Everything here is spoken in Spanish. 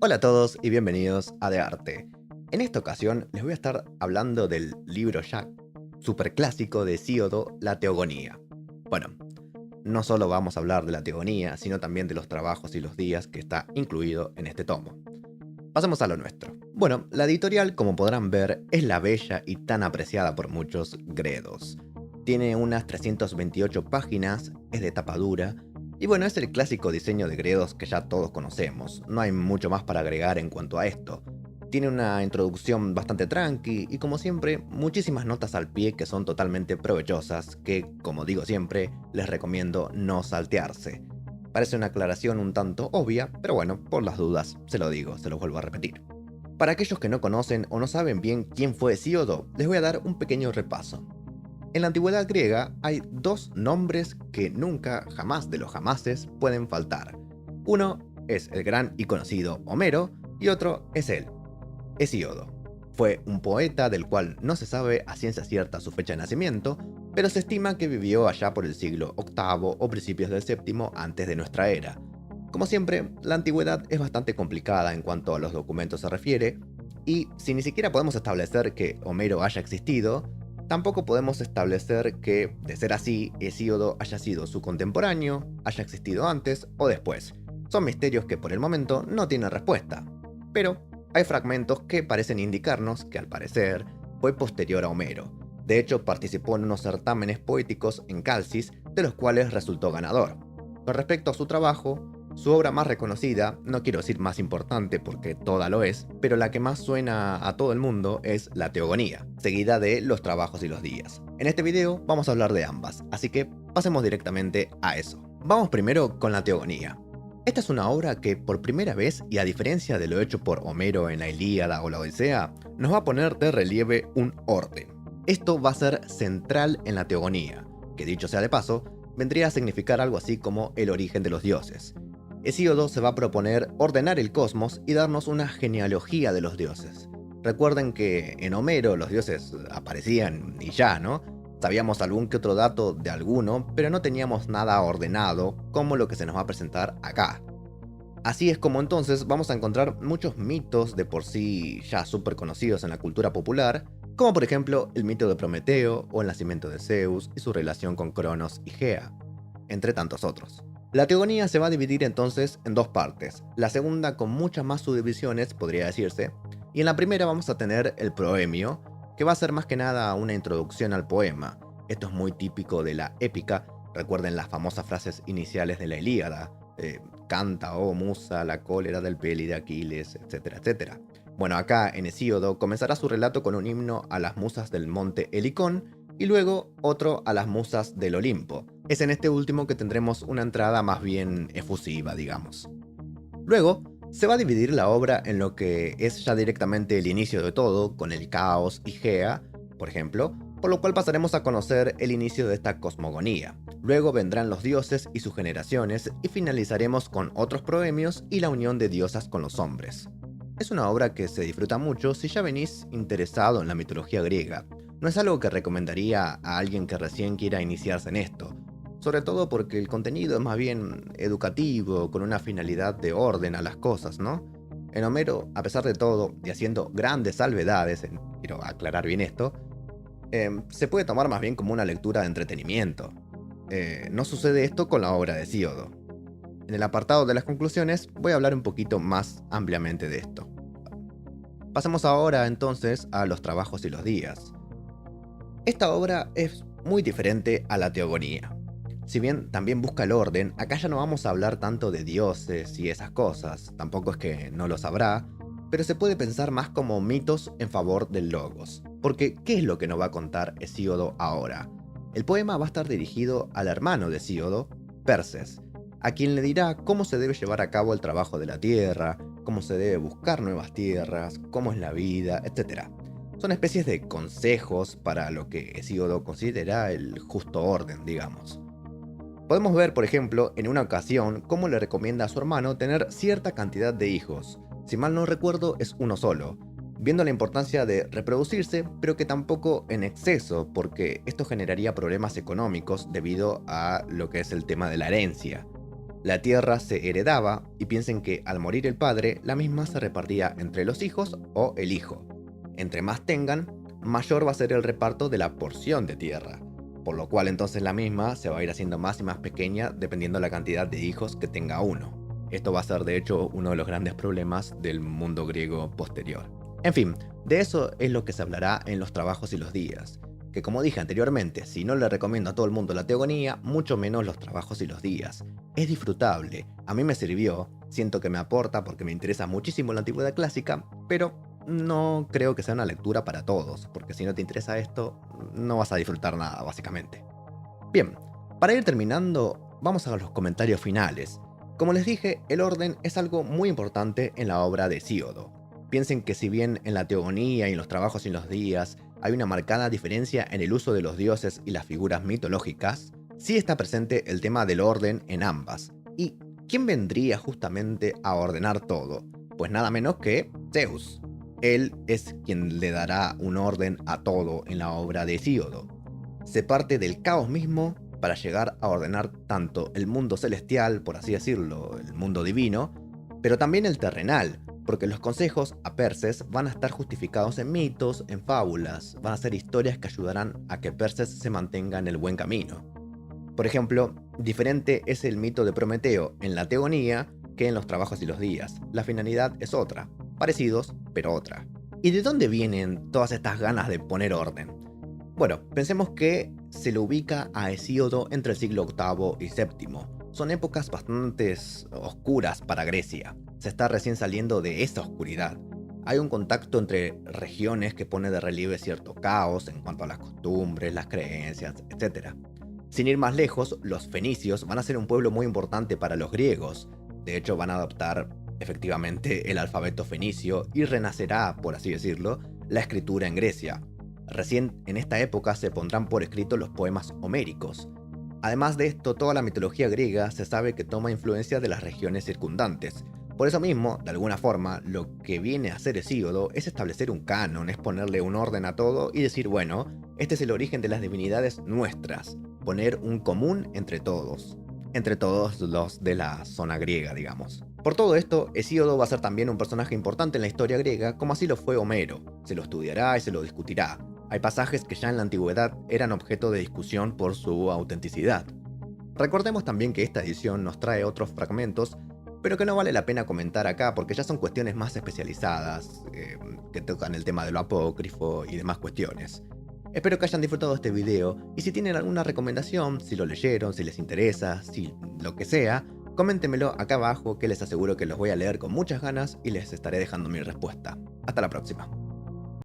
Hola a todos y bienvenidos a De Arte. En esta ocasión les voy a estar hablando del libro ya super clásico de Hesíodo, La Teogonía. Bueno, no solo vamos a hablar de la Teogonía, sino también de los trabajos y los días que está incluido en este tomo. Pasemos a lo nuestro. Bueno, la editorial, como podrán ver, es la bella y tan apreciada por muchos Gredos. Tiene unas 328 páginas, es de tapa dura, y bueno, es el clásico diseño de Gredos que ya todos conocemos, no hay mucho más para agregar en cuanto a esto. Tiene una introducción bastante tranqui y como siempre, muchísimas notas al pie que son totalmente provechosas, que, como digo siempre, les recomiendo no saltearse. Parece una aclaración un tanto obvia, pero bueno, por las dudas, se lo digo, se lo vuelvo a repetir. Para aquellos que no conocen o no saben bien quién fue Hesíodo, les voy a dar un pequeño repaso. En la antigüedad griega hay dos nombres que nunca, jamás de los jamases, pueden faltar. Uno es el gran y conocido Homero y otro es él, Hesíodo. Fue un poeta del cual no se sabe a ciencia cierta su fecha de nacimiento, pero se estima que vivió allá por el siglo VIII o principios del séptimo antes de nuestra era. Como siempre, la antigüedad es bastante complicada en cuanto a los documentos se refiere, y si ni siquiera podemos establecer que Homero haya existido, tampoco podemos establecer que, de ser así, Hesíodo haya sido su contemporáneo, haya existido antes o después. Son misterios que por el momento no tienen respuesta. Pero hay fragmentos que parecen indicarnos que al parecer fue posterior a Homero. De hecho, participó en unos certámenes poéticos en Calcis, de los cuales resultó ganador. Con respecto a su trabajo, su obra más reconocida, no quiero decir más importante porque toda lo es, pero la que más suena a todo el mundo es la Teogonía, seguida de Los Trabajos y los Días. En este video vamos a hablar de ambas, así que pasemos directamente a eso. Vamos primero con la Teogonía. Esta es una obra que por primera vez, y a diferencia de lo hecho por Homero en la Ilíada o la Odisea, nos va a poner de relieve un orden. Esto va a ser central en la Teogonía, que dicho sea de paso, vendría a significar algo así como el origen de los dioses. Hesíodo se va a proponer ordenar el cosmos y darnos una genealogía de los dioses. Recuerden que en Homero los dioses aparecían y ya, ¿no? Sabíamos algún que otro dato de alguno, pero no teníamos nada ordenado como lo que se nos va a presentar acá. Así es como entonces vamos a encontrar muchos mitos de por sí ya súper conocidos en la cultura popular, como por ejemplo el mito de Prometeo o el nacimiento de Zeus y su relación con Cronos y Gea, entre tantos otros. La teogonía se va a dividir entonces en dos partes, la segunda con muchas más subdivisiones podría decirse, y en la primera vamos a tener el proemio, que va a ser más que nada una introducción al poema. Esto es muy típico de la épica, recuerden las famosas frases iniciales de la Ilíada, canta, oh musa, la cólera del peli de Aquiles, etcétera, etcétera. Bueno, acá en Hesíodo comenzará su relato con un himno a las musas del monte Helicón y luego otro a las musas del Olimpo. Es en este último que tendremos una entrada más bien efusiva, digamos. Luego, se va a dividir la obra en lo que es ya directamente el inicio de todo, con el caos y Gea, por ejemplo, por lo cual pasaremos a conocer el inicio de esta cosmogonía. Luego vendrán los dioses y sus generaciones y finalizaremos con otros proemios y la unión de diosas con los hombres. Es una obra que se disfruta mucho si ya venís interesado en la mitología griega. No es algo que recomendaría a alguien que recién quiera iniciarse en esto, sobre todo porque el contenido es más bien educativo, con una finalidad de orden a las cosas, ¿no? En Homero, a pesar de todo, y haciendo grandes salvedades, quiero aclarar bien esto, se puede tomar más bien como una lectura de entretenimiento. No sucede esto con la obra de Hesíodo. En el apartado de las conclusiones voy a hablar un poquito más ampliamente de esto. Pasemos ahora entonces a los trabajos y los días. Esta obra es muy diferente a la teogonía. Si bien también busca el orden, acá ya no vamos a hablar tanto de dioses y esas cosas, tampoco es que no lo sabrá, pero se puede pensar más como mitos en favor del logos. Porque, ¿qué es lo que nos va a contar Hesíodo ahora? El poema va a estar dirigido al hermano de Hesíodo, Perses, a quien le dirá cómo se debe llevar a cabo el trabajo de la tierra, cómo se debe buscar nuevas tierras, cómo es la vida, etc. Son especies de consejos para lo que Hesíodo considera el justo orden, digamos. Podemos ver, por ejemplo, en una ocasión cómo le recomienda a su hermano tener cierta cantidad de hijos. Si mal no recuerdo, es uno solo, viendo la importancia de reproducirse, pero que tampoco en exceso, porque esto generaría problemas económicos debido a lo que es el tema de la herencia. La tierra se heredaba y piensen que al morir el padre, la misma se repartía entre los hijos o el hijo. Entre más tengan, mayor va a ser el reparto de la porción de tierra, por lo cual entonces la misma se va a ir haciendo más y más pequeña dependiendo de la cantidad de hijos que tenga uno. Esto va a ser de hecho uno de los grandes problemas del mundo griego posterior. En fin, de eso es lo que se hablará en los trabajos y los días, que como dije anteriormente, si no le recomiendo a todo el mundo la teogonía, mucho menos los trabajos y los días. Es disfrutable, a mí me sirvió, siento que me aporta porque me interesa muchísimo la antigüedad clásica, pero no creo que sea una lectura para todos, porque si no te interesa esto, no vas a disfrutar nada, básicamente. Bien, para ir terminando, vamos a los comentarios finales. Como les dije, el orden es algo muy importante en la obra de Hesíodo. Piensen que si bien en la teogonía y en los trabajos y en los días hay una marcada diferencia en el uso de los dioses y las figuras mitológicas, sí está presente el tema del orden en ambas. ¿Y quién vendría justamente a ordenar todo? Pues nada menos que Zeus. Él es quien le dará un orden a todo en la obra de Hesíodo. Se parte del caos mismo para llegar a ordenar tanto el mundo celestial, por así decirlo, el mundo divino, pero también el terrenal, porque los consejos a Perses van a estar justificados en mitos, en fábulas, van a ser historias que ayudarán a que Perses se mantenga en el buen camino. Por ejemplo, diferente es el mito de Prometeo en la teogonía que en los trabajos y los días. La finalidad es otra, parecidos, pero otra. ¿Y de dónde vienen todas estas ganas de poner orden? Bueno, pensemos que se lo ubica a Hesíodo entre el siglo VIII y VII. Son épocas bastante oscuras para Grecia. Se está recién saliendo de esa oscuridad. Hay un contacto entre regiones que pone de relieve cierto caos en cuanto a las costumbres, las creencias, etc. Sin ir más lejos, los fenicios van a ser un pueblo muy importante para los griegos. De hecho, van a adoptar efectivamente el alfabeto fenicio y renacerá, por así decirlo, la escritura en Grecia. Recién en esta época se pondrán por escrito los poemas homéricos. Además de esto, toda la mitología griega se sabe que toma influencia de las regiones circundantes. Por eso mismo, de alguna forma, lo que viene a hacer Hesíodo es establecer un canon, es ponerle un orden a todo y decir, bueno, este es el origen de las divinidades nuestras, poner un común entre todos los de la zona griega, digamos. Por todo esto, Hesíodo va a ser también un personaje importante en la historia griega, como así lo fue Homero. Se lo estudiará y se lo discutirá. Hay pasajes que ya en la antigüedad eran objeto de discusión por su autenticidad. Recordemos también que esta edición nos trae otros fragmentos, pero que no vale la pena comentar acá porque ya son cuestiones más especializadas, que tocan el tema de lo apócrifo y demás cuestiones. Espero que hayan disfrutado este video y si tienen alguna recomendación, si lo leyeron, si les interesa, si lo que sea, coméntenmelo acá abajo que les aseguro que los voy a leer con muchas ganas y les estaré dejando mi respuesta. Hasta la próxima.